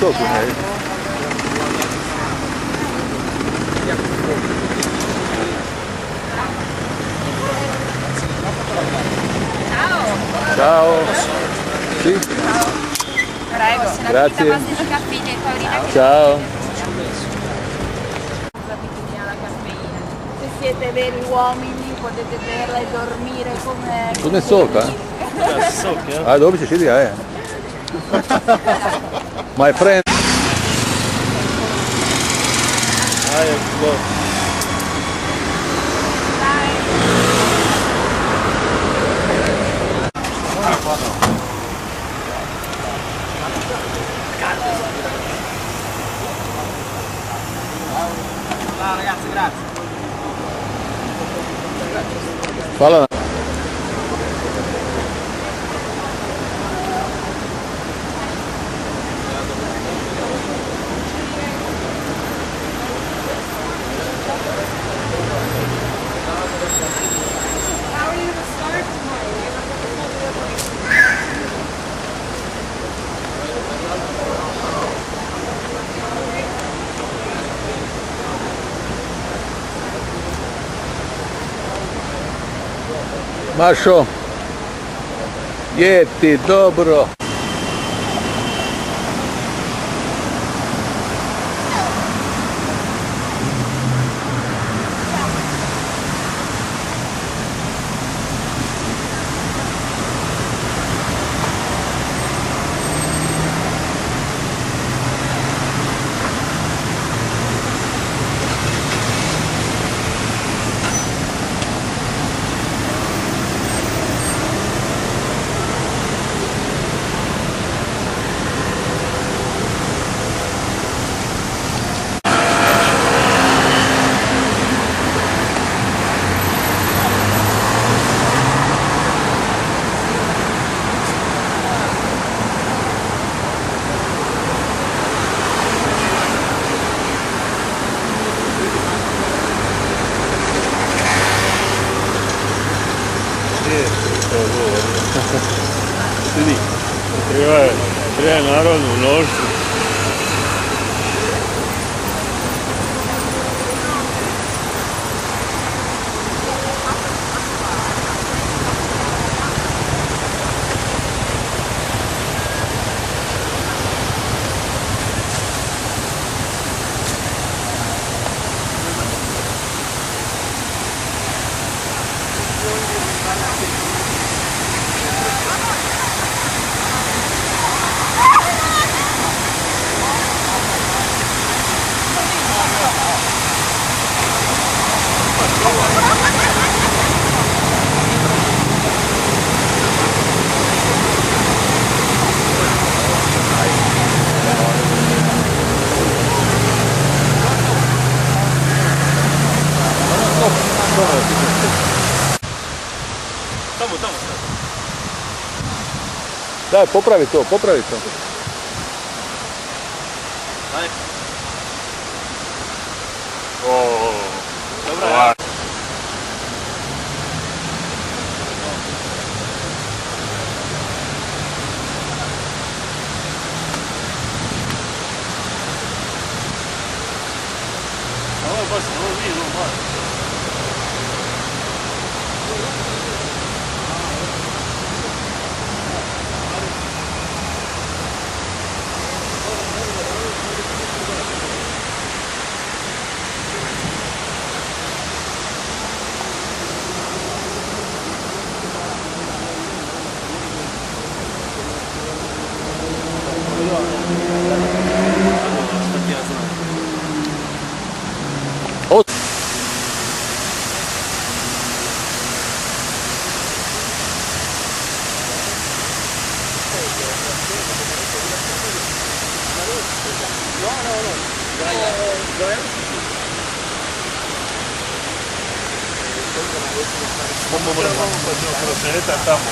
sotto, Ciao. Ciao. Sì? Prego. Grazie. Base di caffeine, Paolina. Ciao. Alla caffeina. Se siete veri uomini potete berla e dormire come sopra? Ah, dove ci siedi? My friend. Ciao ragazzi, grazie. Fala. Mašo, je ti dobro. Vidi, treba narodnu nošću. Daj, popravi to, popravi to. Ajde. Dobra. Ovo je baš, ovo nije ovo baš. O. Vamos a tamo.